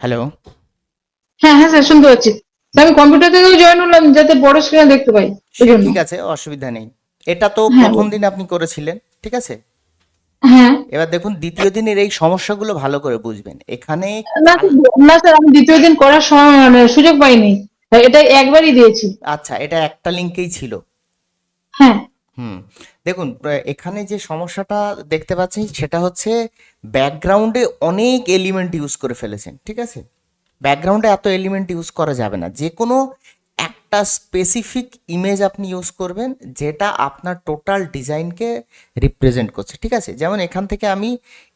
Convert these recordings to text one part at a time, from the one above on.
Hello. হ্যাঁ, হ্যাঁ sir শুনতে পাচ্ছি। আমি কম্পিউটার থেকেও জয়েন হলাম যাতে বড় স্ক্রিনে দেখতে পাই। সে এজন্য। ঠিক আছে, অসুবিধা নেই। এটা তো হ্যাঁ, প্রথম দিন আপনি করেছিলেন, ঠিক আছে। হ্যাঁ। এবার দেখুন দ্বিতীয় দিনের এই সমস্যাগুলো ভালো করে বুঝবেন এখানে। না কাল স্যার, না স্যার আমি দ্বিতীয় দিন করার সময় মানে সুযোগ পাইনি। এটা একবারই দিয়েছি। আচ্ছা, এটা একটা লিঙ্কেই ছিল। হ্যাঁ, হুম। দেখুন এখানে যে সমস্যাটা দেখতে পাচ্ছি সেটা হচ্ছে ব্যাকগ্রাউন্ডে অনেক এলিমেন্ট ইউজ করে ফেলেছেন, ঠিক আছে। ব্যাকগ্রাউন্ডে এত এলিমেন্ট ইউজ করা যাবে না। যে কোনো একটা স্পেসিফিক ইমেজ আপনি ইউজ করবেন যেটা আপনার টোটাল ডিজাইনকে রিপ্রেজেন্ট করছে, ঠিক আছে। যেমন এখান থেকে আমি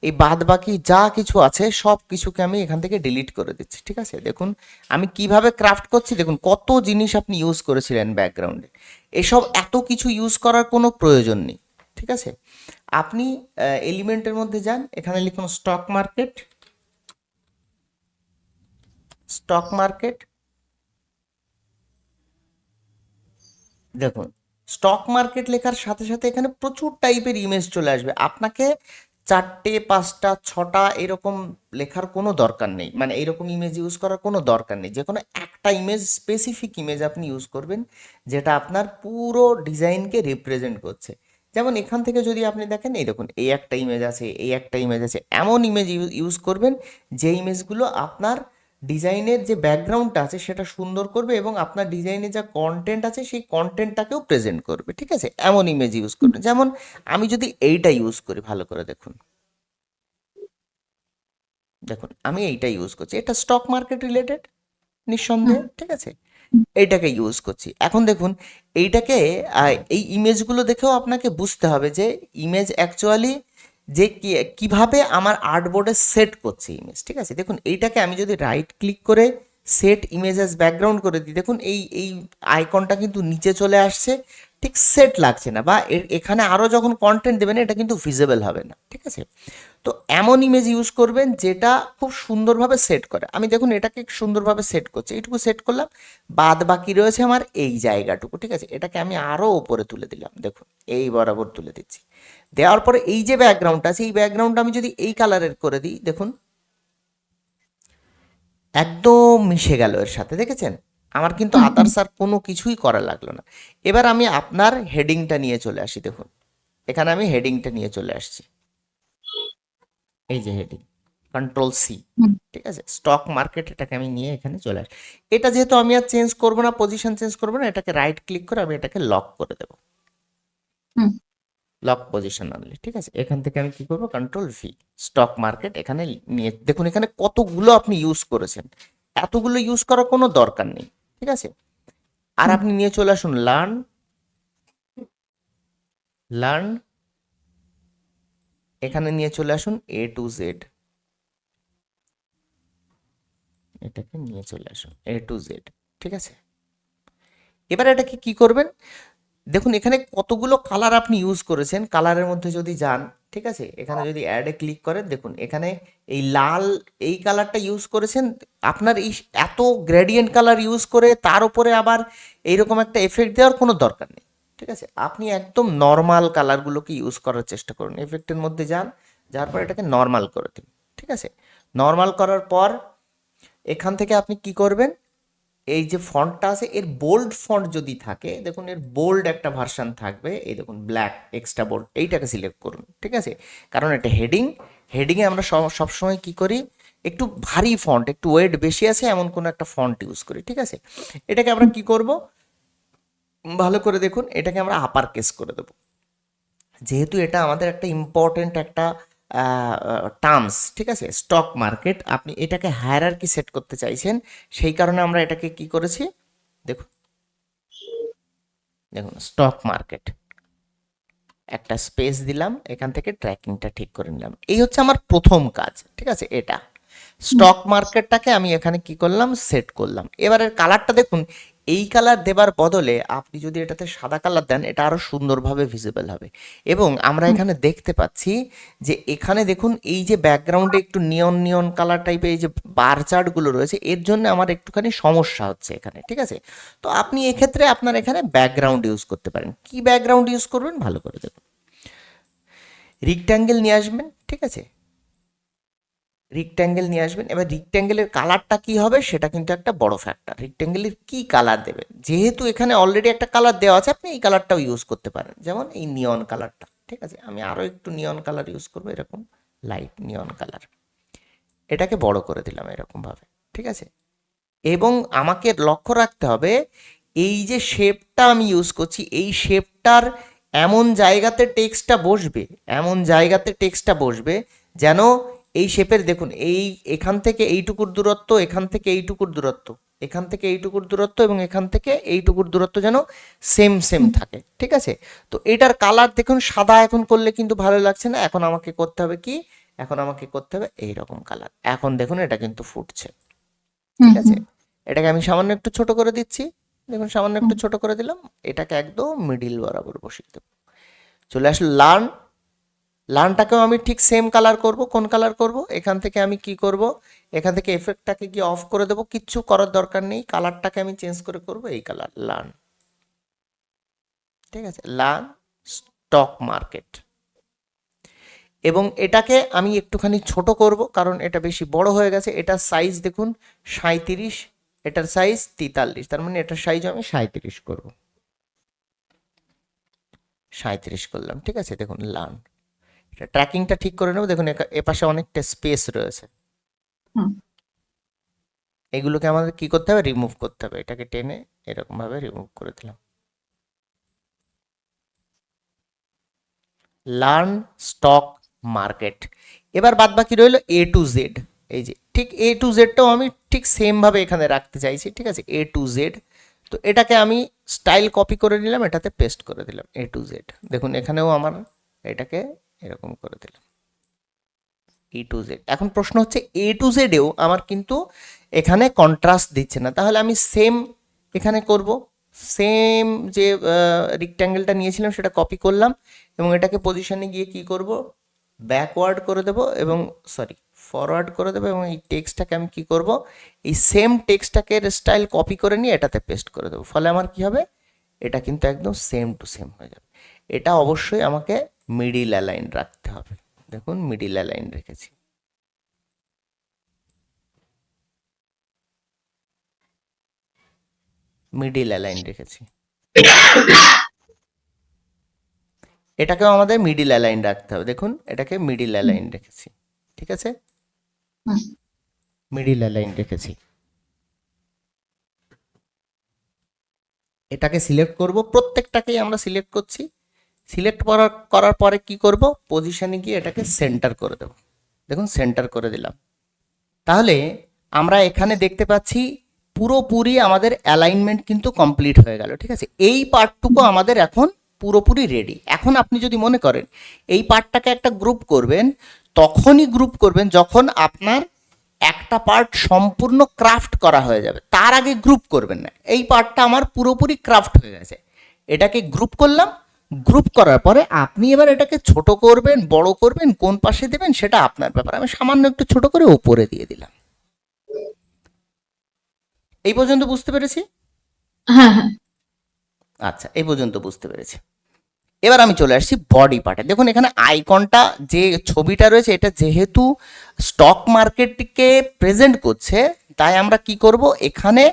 এই বাদ বাকি যা কিছু আছে সব কিছুকে আমি এখান থেকে ডিলিট করে দিচ্ছি, ঠিক আছে। দেখুন আমি কিভাবে ক্রাফট করছি, দেখুন কত জিনিস আপনি ইউজ করেছিলেন ব্যাকগ্রাউন্ডে। এসব এত কিছু ইউজ করার কোনো প্রয়োজন নেই, ঠিক আছে। আপনি এলিমেন্টের মধ্যে যান, এখানে লিখুন স্টক মার্কেট। স্টক মার্কেট, দেখুন স্টক মার্কেট লেখার সাথে সাথে এখানে প্রচুর টাইপের ইমেজ চলে আসবে। আপনাকে চারটে পাঁচটা ছটা এরকম লেখার কোনো দরকার নেই, মানে এরকম ইমেজ ইউজ করার কোনো দরকার নেই। যে কোনো একটা ইমেজ, স্পেসিফিক ইমেজ আপনি ইউজ করবেন যেটা আপনার পুরো ডিজাইনকে রিপ্রেজেন্ট করছে। যেমন এখান থেকে যদি আপনি দেখেন, এই দেখুন এই একটা ইমেজ আছে, এই একটা ইমেজ আছে, এমন ইমেজ ইউজ করবেন যে ইমেজগুলো আপনার ডিজাইনের যে ব্যাকগ্রাউন্ডটা আছে সেটা সুন্দর করবে এবং আপনার ডিজাইনে যা কন্টেন্ট আছে সেই কন্টেন্টটাকেও প্রেজেন্ট করবে, ঠিক আছে। এমন ইমেজ ইউজ করবেন। যেমন আমি যদি এইটা ইউজ করি, ভালো করে দেখুন, দেখুন আমি এইটা ইউজ করছি, এটা স্টক মার্কেট রিলেটেড হুম, নিঃসন্দেহে, ঠিক আছে। এইটাকে ইউজ করছি। এখন দেখুন এইটাকে এই ইমেজগুলো দেখেও আপনাকে বুঝতে হবে যে ইমেজ অ্যাকচুয়ালি যে কিভাবে আমার আর্টবোর্ডে সেট করছে ইমেজ, ঠিক আছে। দেখুন এইটাকে আমি যদি রাইট ক্লিক করে সেট ইমেজ অ্যাজ ব্যাকগ্রাউন্ড করে দিই, দেখুন এই এই আইকনটা কিন্তু নিচে চলে আসছে, ঠিক সেট লাগছে না, বা এখানে আরও যখন কন্টেন্ট দেবেন এটা কিন্তু ভিজিবল হবে না, ঠিক আছে। তো এমন ইমেজ ইউজ করবেন যেটা খুব সুন্দরভাবে সেট করে। আমি দেখুন এটাকে সুন্দরভাবে সেট করছি, এইটুকু সেট করলাম, বাদ বাকি রয়েছে আমার এই জায়গাটুকু, ঠিক আছে। এটাকে আমি আরও ওপরে তুলে দিলাম, দেখুন এই বরাবর তুলে দিচ্ছি। দেওয়ার পরে এই যে ব্যাকগ্রাউন্ডটা আছে এই ব্যাকগ্রাউন্ডটা আমি যদি এই কালারের করে দিই, দেখুন একদম মিশে গেল এর সাথে, দেখেছেন। আমার কিন্তু হুম, হুম, আদার্স আর কোনো কিছুই করা লাগলো না। এবার আমি আপনার হেডিংটা নিয়ে চলে আসি, দেখুন এখানে আমি হেডিংটা নিয়ে চলে আসছি, এই যে হেডিং, কন্ট্রোল সি, হুম, ঠিক আছে। স্টক মার্কেট এটাকে আমি নিয়ে এখানে চলে আসি। এটা যেহেতু আমি আর চেঞ্জ করবো না, পজিশন চেঞ্জ করবো না, এটাকে রাইট ক্লিক করে আমি এটাকে লক করে দেবো, হুম। লক পজিশন আনলে, ঠিক আছে। এখান থেকে আমি কি করবো, কন্ট্রোল ভি, স্টক মার্কেট এখানে নিয়ে, দেখুন এখানে কতগুলো আপনি ইউজ করেছেন, এতগুলো ইউজ করার কোনো দরকার নেই, ঠিক আছে। আর হুম। আপনি নিয়ে চলে আসুন লার্ন, লার্ন, এখানে নিয়ে চলে আসুন এ টু জেড, এটাকে নিয়ে চলে আসুন এ টু জেড, ঠিক আছে। এবার এটাকে কি করবেন, দেখুন এখানে কতগুলো কালার আপনি ইউজ করেছেন, কালারের মধ্যে যদি যান, ঠিক আছে, এখানে যদি অ্যাডে ক্লিক করেন, দেখুন এখানে এই লাল এই কালারটা ইউজ করেছেন। আপনার এই এত গ্রেডিয়েন্ট কালার ইউজ করে তার উপরে আবার এইরকম একটা এফেক্ট দেওয়ার কোনো দরকার নেই, ঠিক আছে। আপনি একদম নর্মাল কালারগুলোকে ইউজ করার চেষ্টা করুন, এফেক্টের মধ্যে যান, যার পর এটাকে নর্মাল করে দিন, ঠিক আছে। নর্মাল করার পর এখান থেকে আপনি কি করবেন, এই যে ফন্টটা আছে এর বোল্ড ফন্ট যদি থাকে, দেখুন এর বোল্ড একটা ভার্সন থাকবে, এই দেখুন ব্ল্যাক এক্সট্রা বোল্ড, এইটাকে সিলেক্ট করুন, ঠিক আছে। কারণ এটা হেডিং, হেডিংয়ে আমরা সবসময় কি করি, একটু ভারী ফন্ট, একটু ওয়েট বেশি আছে এমন কোনো একটা ফন্ট ইউজ করি, ঠিক আছে। এটাকে আমরা কি করব, ভালো করে দেখুন এটাকে আমরা আপার কেস করে দেবো, যেহেতু এটা আমাদের একটা ইম্পর্টেন্ট একটা টার্মস, ঠিক আছে। স্টক মার্কেট, আপনি এটাকে হায়ারার্কি সেট করতে চাইছেন, সেই কারণে আমরা এটাকে কি করেছি, দেখুন, দেখুন স্টক মার্কেট, একটা স্পেস দিলাম, এখান থেকে ট্র্যাকিংটা ঠিক করে নিলাম। এই হচ্ছে আমার প্রথম কাজ, ঠিক আছে। এটা স্টক মার্কেটটাকে আমি এখানে কি করলাম, সেট করলাম। এবারের কালারটা দেখুন, এই কালার দেবার বদলে আপনি যদি এটাতে সাদা কালার দেন এটা আরও সুন্দরভাবে ভিজিবল হবে। এবং আমরা এখানে দেখতে পাচ্ছি যে এখানে দেখুন এই যে ব্যাকগ্রাউন্ডে একটু নিয়ন নিয়ন কালার টাইপের এই যে বার চার্টগুলো রয়েছে এর জন্য আমার একটুখানি সমস্যা হচ্ছে এখানে, ঠিক আছে। তো আপনি এক্ষেত্রে আপনার এখানে ব্যাকগ্রাউন্ড ইউজ করতে পারেন। কি ব্যাকগ্রাউন্ড ইউজ করবেন, ভালো করে দেখুন, রিক্ট্যাঙ্গেল নিয়ে আসবেন, ঠিক আছে। রেক্ট্যাঙ্গেল নিয়ে আসবেন। এবার রেক্ট্যাঙ্গেলের কালারটা কি হবে সেটা কিন্তু একটা বড় ফ্যাক্টর। রেক্ট্যাঙ্গেলের কি কালার দেবেন, যেহেতু এখানে অলরেডি একটা কালার দেওয়া আছে আপনি এই কালারটাও ইউজ করতে পারেন, যেমন এই নিয়ন কালারটা। ঠিক আছে, আমি আরও একটু নিয়ন কালার ইউজ করবো, এরকম লাইট নিয়ন কালার। এটাকে বড় করে দিলাম এরকমভাবে। ঠিক আছে, এবং আমাকে লক্ষ্য রাখতে হবে এই যে শেপটা আমি ইউজ করছি, এই শেপটার এমন জায়গাতে টেক্সটটা বসবে, এমন জায়গাতে টেক্সটটা বসবে যেন এই শেপের, দেখুন এই এখান থেকে এইটুকুর দূরত্ব, এখান থেকে এইটুকুর দূরত্ব, এখান থেকে এইটুকুর দূরত্ব এবং এখান থেকে এইটুকুর দূরত্ব যেন সেম সেম থাকে। ঠিক আছে, তো এটার কালার দেখুন সাদা এখন করলে কিন্তু ভালো লাগছে না, এখন আমাকে করতে হবে কি, এখন আমাকে করতে হবে এইরকম কালার। এখন দেখুন এটা কিন্তু ফুটছে। হুম ঠিক আছে, হুম এটাকে আমি সামান্য একটু ছোট করে দিচ্ছি, দেখুন সামান্য হুম একটু ছোট করে দিলাম, এটাকে একদম মিডিল বরাবর বসিয়ে দেবো। চলে আসলো লার্ন। লার্নটাকেও আমি ঠিক সেম কালার করব। কোন কালার করব, এখান থেকে আমি কি করব, এখান থেকে এফেক্টটাকে গিয়ে অফ করে দেবো, কিচ্ছু করার দরকার নেই, কালারটাকে আমি চেঞ্জ করে করব এই কালার লার্ন। ঠিক আছে, লার্ন স্টক মার্কেট। এবং এটাকে আমি একটুখানি ছোট করব কারণ এটা বেশি বড় হয়ে গেছে। এটার সাইজ দেখুন 37, এটার সাইজ 43, তার মানে এটার সাইজ আমি 37 করব। 37 করলাম। ঠিক আছে, দেখুন লার্ন, এটা ট্র্যাকিংটা ঠিক করে নেব। দেখুন এপাশে অনেকটা স্পেস রয়েছে, হুম। এগুলোকে আমাদের কি করতে হবে, রিমুভ করতে হবে। এটাকে টেনে এরকমভাবে রিমুভ করে দিলাম। Learn stock market. এবার বাদ বাকি রইলো এ টু জেড। এই যে ঠিক এ টু জেডটাও আমি ঠিক সেমভাবে এখানে রাখতে চাইছি। ঠিক আছে, এ টু জেড। তো এটাকে আমি স্টাইল কপি করে নিলাম, এটাতে পেস্ট করে দিলাম এ টু জেড। দেখুন এখানেও আমার এটাকে এরকম করে দিলাম ই টু জেড। এখন প্রশ্ন হচ্ছে এ টু জেডেও আমার কিন্তু এখানে কন্ট্রাস্ট দিচ্ছে না, তাহলে আমি সেম এখানে করব। সেম যে রেক্ট্যাঙ্গেলটা নিয়েছিলাম সেটা কপি করলাম এবং এটাকে পজিশনে গিয়ে কি করব, ব্যাকওয়ার্ড করে দেবো এবং সরি ফরওয়ার্ড করে দেবো, এবং এই টেক্সটটাকে আমি কি করব, এই সেম টেক্সটটাকে স্টাইল কপি করে নিয়ে এটাতে পেস্ট করে দেবো। ফলে আমার কি হবে, এটা কিন্তু একদম সেম টু সেম হয়ে যাবে। এটা অবশ্যই আমাকে মিডিল অ্যালাইন রাখতে হবে। দেখুন মিডিল অ্যালাইন রেখেছি। মিডিল অ্যালাইন রেখেছি, এটাকেও আমাদের মিডিল অ্যালাইন রাখতে হবে। দেখুন এটাকে মিডিল অ্যালাইন রেখেছি। ঠিক আছে, হুম মিডিল অ্যালাইন রেখেছি। এটাকে সিলেক্ট করব, প্রত্যেকটাকেই আমরা সিলেক্ট করছি। সিলেক্ট করার পরে কি করব, পজিশনে গিয়ে এটাকে সেন্টার করে দেব। দেখুন সেন্টার করে দিলাম। তাহলে আমরা এখানে দেখতে পাচ্ছি পুরোপুরি আমাদের অ্যালাইনমেন্ট কিন্তু কমপ্লিট হয়ে গেল। ঠিক আছে, এই পার্টটুকু আমাদের এখন পুরোপুরি রেডি। এখন আপনি যদি মনে করেন এই পার্টটাকে একটা গ্রুপ করবেন, তখনই গ্রুপ করবেন যখন আপনার একটা পার্ট সম্পূর্ণ ক্রাফট করা হয়ে যাবে, তার আগে গ্রুপ করবেন না। এই পার্টটা আমার পুরোপুরি ক্রাফট হয়ে গেছে, এটাকে গ্রুপ করলাম। গ্রুপ করার পরে আপনি এবার এটাকে ছোট করবেন, বড় করবেন, কোন পাশে দেবেন সেটা আপনার ব্যাপার। আমি সামান্য একটু ছোট করে ওপরে দিয়ে দিলাম। এই পর্যন্ত বুঝতে পেরেছি? হ্যাঁ হ্যাঁ আচ্ছা, এই পর্যন্ত বুঝতে পেরেছি। এবার আমি চলে আসছি বডি পার্টে। দেখুন এখানে আইকনটা, যে ছবিটা রয়েছে, এটা যেহেতু স্টক মার্কেটকে প্রেজেন্ট করছে, তাই আমরা কি করব, এখানে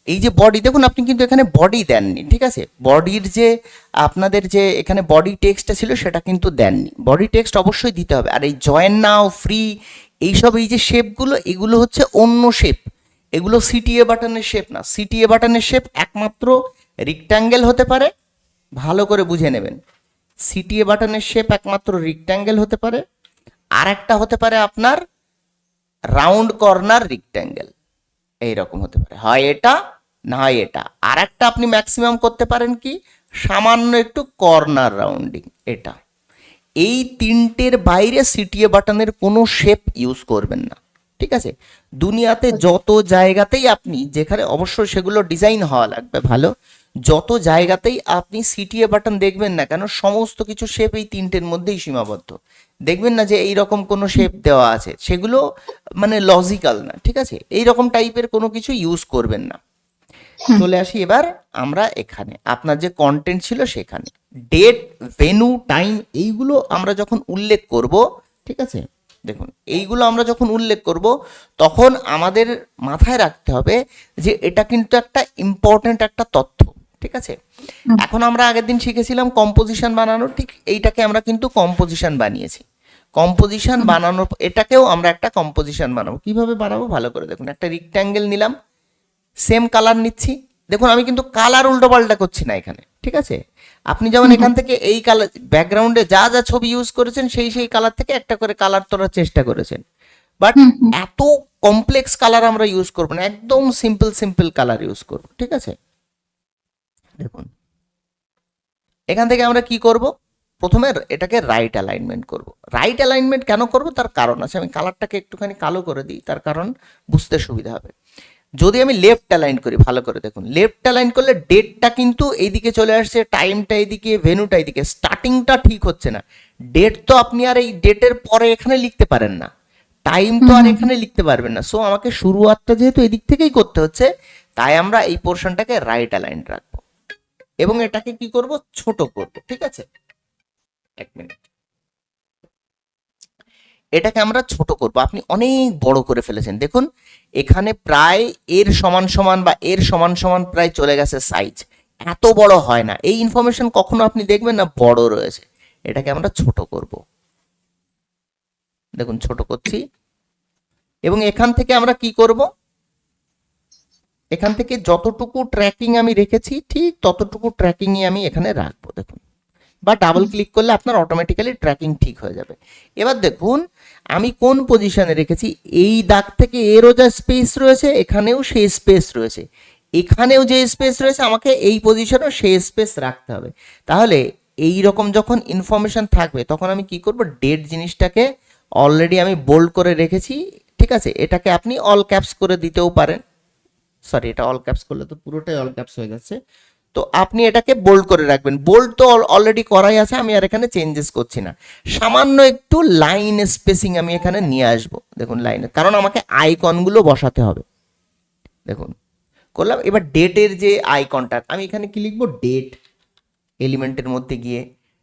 এই যে বডি, দেখুন আপনি কিন্তু এখানে বডি দেননি। ঠিক আছে, বডির যে আপনাদের যে এখানে বডি টেক্সটটা ছিল সেটা কিন্তু দেননি। বডি টেক্সট অবশ্যই দিতে হবে। আর এই জয়েন নাও, ফ্রি, এইসব এই যে শেপগুলো, এগুলো হচ্ছে অন্য শেপ, এগুলো সিটিএ বাটনের শেপ না। সিটিএ বাটনের শেপ একমাত্র রেক্ট্যাঙ্গেল হতে পারে, ভালো করে বুঝে নেবেন। সিটিএ বাটনের শেপ একমাত্র রেক্ট্যাঙ্গেল হতে পারে, আর একটা হতে পারে আপনার রাউন্ড কর্নার রেক্ট্যাঙ্গেল, এইরকম হতে পারে, হয় এটা না হয় এটা। আর একটা আপনি ম্যাক্সিমাম করতে পারেন কি, সামান্য একটু কর্নার রাউন্ডিং, এটা। এই তিনটের বাইরে সিটিএ বাটনের কোনো শেপ ইউজ করবেন না। ঠিক আছে, দুনিয়াতে যত জায়গাতেই আপনি, যেখানে অবশ্যই সেগুলো ডিজাইন হওয়া লাগবে ভালো, যত জায়গাতেই আপনি সিটিএ বাটন দেখবেন না কেন, সমস্ত কিছু শেপ এই তিনটের মধ্যেই সীমাবদ্ধ। দেখবেন না যে এই রকম কোনো শেপ দেওয়া আছে, সেগুলো মানে লজিক্যাল না। ঠিক আছে, এই রকম টাইপের কোনো কিছু ইউজ করবেন না। হুম চলে আসি এবার আমরা এখানে, আপনার যে কন্টেন্ট ছিল সেখানে ডেট, ভেন্যু, টাইম, এইগুলো আমরা যখন উল্লেখ করব, ঠিক আছে, দেখুন এইগুলো আমরা যখন উল্লেখ করব তখন আমাদের মাথায় রাখতে হবে যে এটা কিন্তু একটা ইম্পর্ট্যান্ট একটা তথ্য, ঠিক আছে। এখন আমরা আগের দিন শিখেছিলাম কম্পোজিশন বানানো, ঠিক এইটাকে আমরা কিন্তু কম্পোজিশন বানিয়েছি। কম্পোজিশন বানানোর এটাকেও আমরা একটা কম্পোজিশন বানাবো। কিভাবে বানাবো ভালো করে দেখুন, একটা রেক্ট্যাঙ্গেল নিলাম, সেম কালার নিচ্ছি। দেখুন আমি কিন্তু কালার উল্টো পাল্টা করছি না এখানে, ঠিক আছে। আপনি যেমন এখান থেকে এই কালার ব্যাকগ্রাউন্ডে যা যা ছবি ইউজ করেছেন সেই কালার থেকে একটা করে কালার তোলার চেষ্টা করেছেন, বাট এত কমপ্লেক্স কালার আমরা ইউজ করবো না, একদম সিম্পল সিম্পল কালার ইউজ করবো, ঠিক আছে। দেখুন এখান থেকে আমরা কি করব, প্রথমে এটাকে রাইট অ্যালাইনমেন্ট করব। রাইট অ্যালাইনমেন্ট কেন করব তার কারণ আছে, আমি কালারটাকে একটুখানি কালো করে দিই, তার কারণ বুঝতে সুবিধা হবে। যদি আমি লেফট অ্যালাইন করি, ভালো করে দেখুন, লেফট অ্যালাইন করলে ডেটটা কিন্তু এইদিকে চলে আসছে, টাইমটা এইদিকে, ভেনুটা এইদিকে, স্টার্টিংটা ঠিক হচ্ছে না। ডেট তো আপনি আর এই ডেটের পরে এখানে লিখতে পারেন না, টাইম তো আর এখানে লিখতে পারবেন না। সো আমাকে শুরুয়াতটা যেহেতু এদিক থেকেই করতে হচ্ছে, তাই আমরা এই পোর্শনটাকে রাইট অ্যালাইন রাখবো এবং এটাকে কি করব, ছোট করব, ঠিক আছে। এক মিনিট, এটাকে আমরা ছোট করব। আপনি অনেক বড় করে ফেলেছেন, দেখুন এখানে প্রায় এর সমান সমান বা এর সমান সমান প্রায় চলে গেছে সাইজ। এত বড় হয় না, এই ইনফরমেশন কখনো আপনি দেখবেন না বড় রয়েছে। এটাকে আমরা ছোট করব, দেখুন ছোট করছি। এবং এখান থেকে আমরা কি করব, এখান থেকে যতটুকু ট্র্যাকিং আমি রেখেছি ঠিক ততটুকু ট্র্যাকিংই আমি এখানে রাখবো, দেখুন। বা ডাবল ক্লিক করলে আপনার অটোমেটিক্যালি ট্র্যাকিং ঠিক হয়ে যাবে। এবার দেখুন আমি কোন পজিশনে রেখেছি, এই দাগ থেকে এরও যা স্পেস রয়েছে এখানেও সেই স্পেস রয়েছে, এখানেও যে স্পেস রয়েছে আমাকে এই পজিশনেও সেই স্পেস রাখতে হবে। তাহলে এই রকম যখন ইনফরমেশন থাকবে তখন আমি কি করব, ডেট জিনিসটাকে অলরেডি আমি বোল্ড করে রেখেছি, ঠিক আছে। এটাকে আপনি অল ক্যাপস করে দিতেও পারেন, সরি এটা অল ক্যাপস করলে তো পুরোটাই অল ক্যাপস হয়ে যাচ্ছে, তো আপনি এটাকে বোল্ড করে রাখবেন। বোল্ড তো অলরেডি করাই আছে, আমি আর এখানে চেঞ্জেস করছি না। সামান্য একটু লাইন স্পেসিং আমি এখানে নিয়ে আসবো, দেখুন লাইনে, কারণ আমাকে আইকনগুলো বসাতে হবে। দেখুন করলাম। এবার ডেটের যে আইকনটা আমি এখানে কি লিখবো, ডেট এলিমেন্টের মধ্যে গিয়ে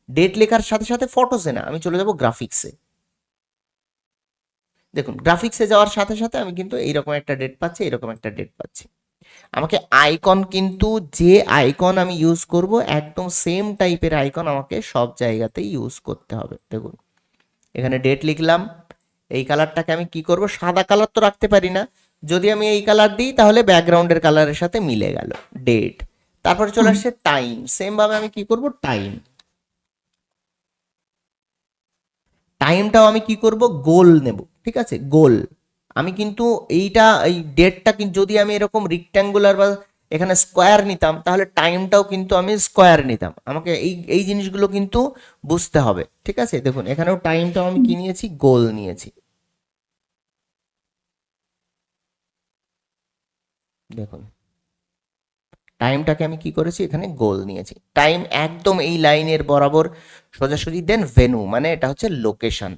ডেট লেখার সাথে সাথে ফটোসে না, আমি চলে যাব গ্রাফিক্সে। দেখুন গ্রাফিক্সে যাওয়ার সাথে সাথে আমি কিন্তু এইরকম একটা ডেট পাচ্ছি, এরকম একটা ডেট পাচ্ছি। আমাকে আইকন কিন্তু যে আইকন আমি ইউজ করব একদম সেম টাইপের আইকন আমাকে সব জায়গাতেই ইউজ করতে হবে। দেখুন এখানে ডেট লিখলাম, এই কালারটাকে আমি কি করব, সাদা কালার তো রাখতে পারি না, যদি আমি এই কালার দিই তাহলে ব্যাকগ্রাউন্ডের কালারের সাথে মিলে গেল ডেট। তারপরে চলে আসছে টাইম, সেম ভাবে আমি কি করব, টাইম, টাইমটাও আমি কি করব, গোল নেব, ঠিক আছে, গোল। আমি কিন্তু এইটা এই ডেটটা কিন্তু যদি আমি এরকম রেক্ট্যাঙ্গুলার বা এখানে স্কোয়ার নিতাম তাহলে টাইমটাও কিন্তু আমি স্কোয়ার নিতাম। আমাকে এই এই জিনিসগুলো কিন্তু বুঝতে হবে, ঠিক আছে। দেখুন এখানেও টাইমটাও আমি কি নিয়েছি, গোল নিয়েছি। দেখুন টাইমটাকে আমি কি করেছি, এখানে গোল নিয়েছি। টাইম একদম এই লাইনের বরাবর সোজাসুজি। দেন ভেনু, মানে এটা হচ্ছে লোকেশন।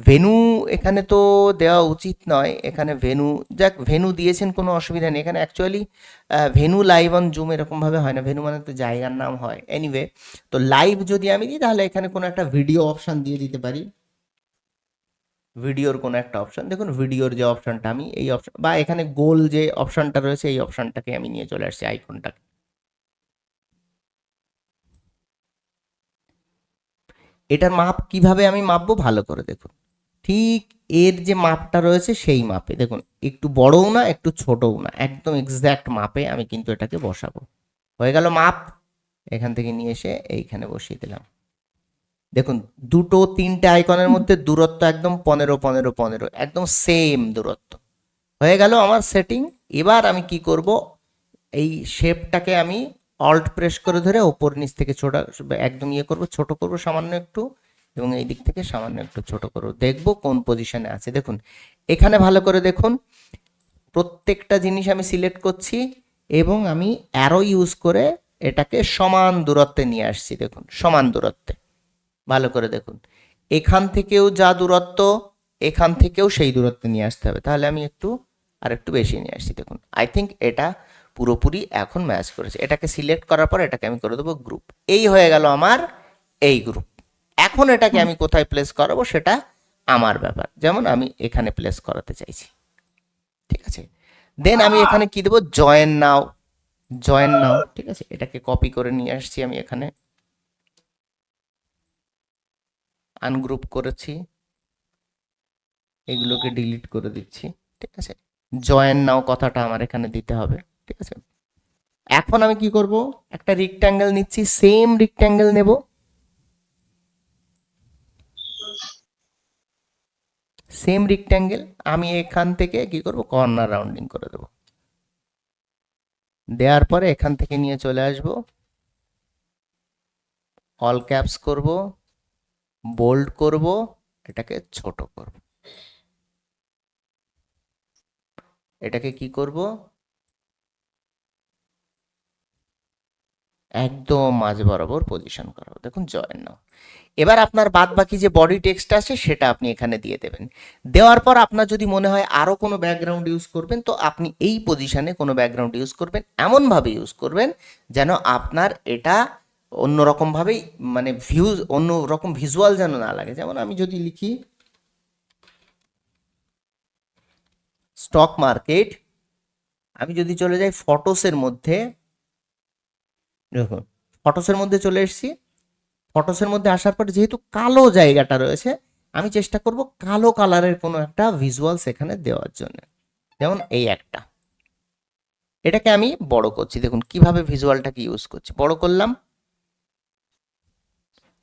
ভেনু এখানে তো দেওয়া উচিত নয়, এখানে ভেনু, যাক ভেনু দিয়েছেন কোনো অসুবিধা নেই। এখানে actually venue live on zoom এরকমভাবে হয় না, ভেনু মানে তো জায়গার নাম হয়। এনিওয়ে, তো লাইভ যদি আমি দিই তাহলে এখানে কোনো একটা ভিডিও অপশান দিয়ে দিতে পারি, ভিডিওর কোনো একটা অপশান। দেখুন ভিডিওর যে অপশানটা আমি এই অপশান, বা এখানে গোল যে অপশানটা রয়েছে এই অপশানটাকে আমি নিয়ে চলে আসছি, আইকনটাকে। এটার মাপ কিভাবে আমি মাপবো ভালো করে দেখুন, ঠিক এর যে মাপটা রয়েছে সেই মাপে, দেখুন একটু বড়ও না একটু ছোটও না, একদম এক্স্যাক্ট মাপে আমি কিন্তু এটাকে বসাবো। হয়ে গেল মাপ, এখান থেকে নিয়ে এসে এইখানে বসিয়ে দিলাম। দেখুন দুটো তিনটে আইকনের মধ্যে দূরত্ব একদম 15 একদম সেম দূরত্ব হয়ে গেল আমার সেটিং। এবার আমি কি করব, এই শেপটাকে আমি অল্ট প্রেস করে ধরে ওপর নিচ থেকে ছোট একদম ইয়ে করব, ছোট করব সামান্য একটু, এবং এই দিক থেকে সামান্য একটু ছোট করব, দেখব কোন পজিশনে আছে। দেখুন এখানে ভালো করে দেখুন, প্রত্যেকটা জিনিস আমি সিলেক্ট করছি এবং আমি অ্যারো ইউজ করে এটাকে সমান দূরত্বে নিয়ে আসছি। দেখুন সমান দূরত্বে, ভালো করে দেখুন, এখান থেকেও যা দূরত্ব এখান থেকেও সেই দূরত্বে নিয়ে আসতে হবে। তাহলে আমি একটু আর একটু বেশি নিয়ে আসছি। দেখুন আই থিঙ্ক এটা পুরোপুরি এখন ম্যাচ করেছে। এটাকে সিলেক্ট করার পর এটাকে আমি করে দেবো গ্রুপ। এই হয়ে গেল আমার এই গ্রুপ। এখন এটাকে আমি কোথায় প্লেস করাবো সেটা আমার ব্যাপার, যেমন আমি এখানে প্লেস করাতে চাইছি, ঠিক আছে। দেন আমি এখানে কি দেবো, জয়েন নাও, জয়েন নাও, ঠিক আছে। এটাকে কপি করে নিয়ে আসছি আমি এখানে, আনগ্রুপ করেছি, এগুলোকে ডিলিট করে দিচ্ছি, ঠিক আছে। জয়েন নাও কথাটা আমার এখানে দিতে হবে, ঠিক আছে। এখন আমি কি করব, একটা রেক্ট্যাঙ্গেল নিচ্ছি, সেম রেক্ট্যাঙ্গেল নেব, সেম রেক্ট্যাঙ্গেল আমি এখান থেকে কি করব, কর্নার রাউন্ডিং করে দেব। দেওয়ার পরে এখান থেকে নিয়ে চলে আসব, অল ক্যাপস করব, বোল্ড করব, এটাকে ছোট করব, এটাকে কি করব, একদম মাঝ বরাবর পজিশন করাবো। দেখুন জয়েন নাও। এবার আপনার বাদ বাকি যে বডি টেক্সট আছে সেটা আপনি এখানে দিয়ে দেবেন। দেওয়ার পর আপনার যদি মনে হয় আরও কোনো ব্যাকগ্রাউন্ড ইউজ করবেন, তো আপনি এই পজিশনে কোনো ব্যাকগ্রাউন্ড ইউজ করবেন, এমনভাবে ইউজ করবেন যেন আপনার এটা অন্যরকমভাবেই মানে ভিউজ, অন্যরকম ভিজুয়াল যেন না লাগে। যেমন আমি যদি লিখি স্টক মার্কেট, আমি যদি চলে যাই ফটোসের মধ্যে, দেখুন ফটোসের মধ্যে চলে এসেছি, ফটোসের মধ্যে আসার পর যেহেতু কালো জায়গাটা রয়েছে, আমি চেষ্টা করব কালো কালারের কোনো একটা ভিজুয়ালস এখানে দেওয়ার জন্য। যেমন এই একটা, এটাকে আমি বড় করছি, দেখুন কিভাবে ভিজুয়ালটাকে ইউজ করছি, বড় করলাম,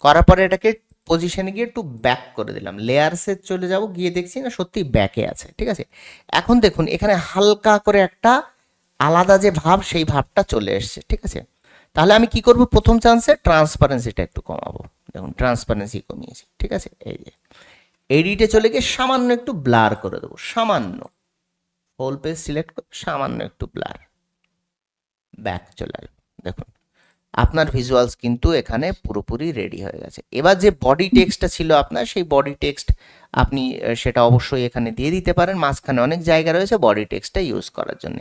করার পরে এটাকে পজিশনে গিয়ে একটু ব্যাক করে দিলাম, লেয়ারসে চলে যাব, গিয়ে দেখছি না সত্যি ব্যাকে আছে, ঠিক আছে। এখন দেখুন এখানে হালকা করে একটা আলাদা যে ভাব, সেই ভাবটা চলে এসছে, ঠিক আছে। তাহলে আমি কি করব, প্রথম চান্সে ট্রান্সপারেন্সিটা একটু কমাবো, দেখুন ট্রান্সপারেন্সি কমিয়েছি, ঠিক আছে। এই যে এডিটে চলে গিয়ে সামান্য একটু ব্লার করে দেবো, সামান্য, হোল পেজ সিলেক্ট করে সামান্য একটু ব্লার, ব্যাক চলে আসবে। দেখুন আপনার ভিজুয়ালস কিন্তু এখানে পুরোপুরি রেডি হয়ে গেছে। এবার যে বডি টেক্সটটা ছিল আপনার, সেই বডি টেক্সট আপনি সেটা অবশ্যই এখানে দিয়ে দিতে পারেন, মাঝখানে অনেক জায়গা রয়েছে বডি টেক্সটটা ইউজ করার জন্য।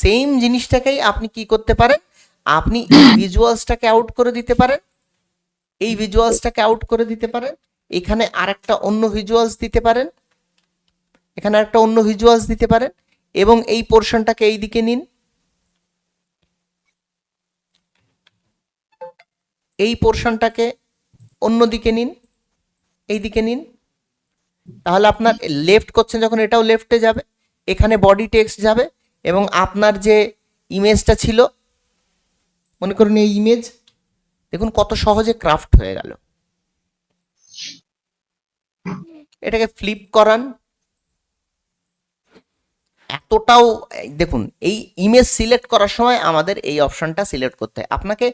সেম জিনিসটাকেই আপনি কি করতে পারেন, আপনি এই ভিজুয়ালসটাকে আউট করে দিতে পারেন, এই ভিজুয়ালসটাকে আউট করে দিতে পারেন, এখানে আরেকটা অন্য ভিজুয়ালস দিতে পারেন, এখানে একটা অন্য ভিজুয়ালস দিতে পারেন, এবং এই পোর্শনটাকে এই দিকে নিন, এই পোর্শনটাকে অন্যদিকে নিন, এই দিকে নিন। তাহলে আপনার লেফট করছেন যখন, এটাও লেফটে যাবে, এখানে বডি টেক্সট যাবে, এবং আপনার যে ইমেজটা ছিল, মনে করুন এই ইমেজ, দেখুন কত সহজে ক্রাফট হয়ে গেল। এটাকে ফ্লিপ করান, এতটাও দেখুন, এই ইমেজ সিলেক্ট করার সময় আমাদের এই অপশনটা সিলেক্ট করতে হয়। আপনাকে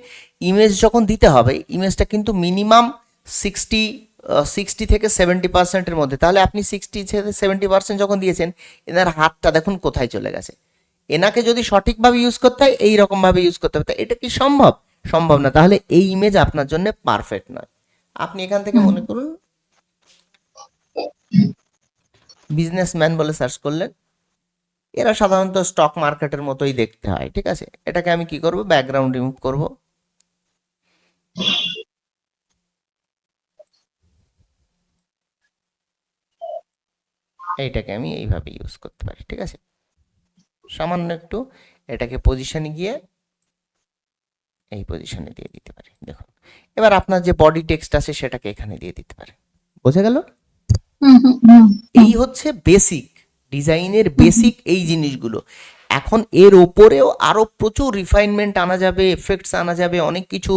ইমেজ যখন দিতে হবে, ইমেজটা কিন্তু মিনিমাম 60 থেকে 70%-এর মধ্যে। তাহলে আপনি 60 থেকে 70% যখন দিয়েছেন, এনার হাতটা দেখুন কোথায় চলে গেছে। এনাকে যদি সঠিকভাবে ইউজ করতে হয়, এই রকমভাবে ইউজ করতে হবে। এটা কি সম্ভব? সম্ভব না। তাহলে এই ইমেজ আপনার জন্য পারফেক্ট নয়। আপনি এখান থেকে মনে করুন বিজনেসম্যান বলে সার্চ করলেন, এরা সাধারণত স্টক মার্কেটের মতোই দেখতে হয়, ঠিক আছে। এটাকে আমি কি করব, ব্যাকগ্রাউন্ড রিমুভ করব, এইটাকে আমি এইভাবে ইউজ করতে পারি, ঠিক আছে। সামান্য একটু এটাকে পজিশনে গিয়ে এই পজিশনে দিয়ে দিতে পারি। দেখুন এবার আপনার যে বডি টেক্সট আছে সেটাকে এখানে দিয়ে দিতে পারে। বোঝা গেল? হুম হুম হুম এই হচ্ছে বেসিক ডিজাইনের বেসিক এই জিনিসগুলো। এখন এর ওপরেও আরো প্রচুর রিফাইনমেন্ট আনা যাবে, এফেক্টস আনা যাবে, অনেক কিছু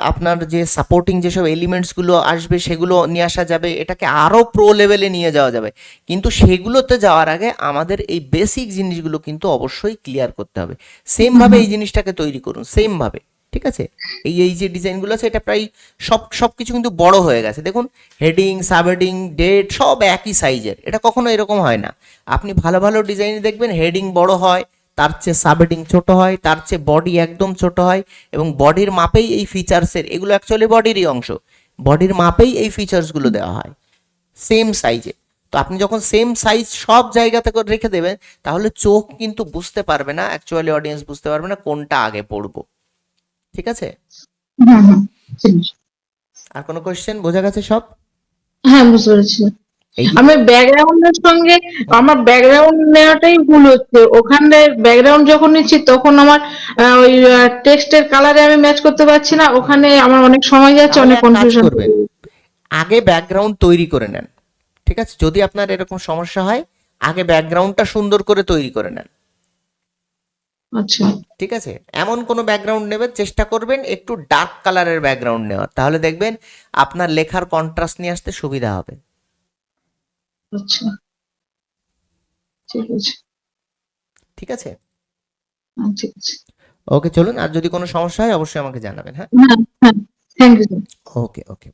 আপনার যে সাপোর্টিং যেসব এলিমেন্টসগুলো আসবে সেগুলো নিয়ে আসা যাবে, এটাকে আরো প্রো লেভেলে নিয়ে যাওয়া যাবে। কিন্তু সেগুলোতে যাওয়ার আগে আমাদের এই বেসিক জিনিসগুলো কিন্তু অবশ্যই ক্লিয়ার করতে হবে। সেম ভাবে এই জিনিসটাকে তৈরি করুন, সেম ভাবে, ঠিক আছে। এই যে ডিজাইনগুলো আছে, এটা প্রায় সব কিছু কিন্তু বড় হয়ে গেছে। দেখুন হেডিং, সাব হেডিং, ডেট সব একই সাইজের, এটা কখনো এরকম হয় না। আপনি ভালো ভালো ডিজাইন দেখবেন হেডিং বড় হয়, তার চেয়ে সাব হেডিং ছোট হয়, তার চেয়ে বডি একদম ছোট হয়, এবং বডির মাপেই এই ফিচার্সের, এগুলো অ্যাকচুয়ালি বডিরই অংশ, বডির মাপেই এই ফিচার্সগুলো দেওয়া হয় সেম সাইজে। তো আপনি যখন সেম সাইজ সব জায়গাতে করে রেখে দেবেন, তাহলে চোখ কিন্তু বুঝতে পারবে না, অ্যাকচুয়ালি অডিয়েন্স বুঝতে পারবে না কোনটা আগে পড়বো, ঠিক আছে। হুম হুম ঠিক আছে। আর কোনো কোয়েশ্চেন? বোঝা গেছে সব? হ্যাঁ, বুঝতে পেরেছি। এই যে আমি ব্যাকগ্রাউন্ডের সঙ্গে আমার ব্যাকগ্রাউন্ড নেওয়াটাই ভুল হচ্ছে। ওখানে ব্যাকগ্রাউন্ড যখন নিচ্ছি তখন আমার ওই টেক্সটের কালারে আমি ম্যাচ করতে পারছি না, ওখানে আমার অনেক সময় যাচ্ছে, তাহলে অনেক এক কাজ কনফিউশন। করবেন, আগে ব্যাকগ্রাউন্ড তৈরি করে নেন। ঠিক আছে, যদি আপনার এরকম সমস্যা হয় আগে ব্যাকগ্রাউন্ডটা সুন্দর করে তৈরি করে নেন। আচ্ছা, ঠিক আছে, এমন কোনো ব্যাকগ্রাউন্ড নেবেন, চেষ্টা করবেন একটু ডার্ক কালারের ব্যাকগ্রাউন্ড নেওয়ার, তাহলে দেখবেন আপনার লেখার কন্ট্রাস্ট নিয়ে আসতে সুবিধা হবে। আচ্ছা, ঠিক আছে। ঠিক আছে, হ্যাঁ, ঠিক আছে। ওকে চলুন, আর যদি কোনো সমস্যা হয় অবশ্যই আমাকে জানাবেন। হ্যাঁ, হ্যাঁ, হ্যাঁ, থ্যাংক ইউ। Okay okay.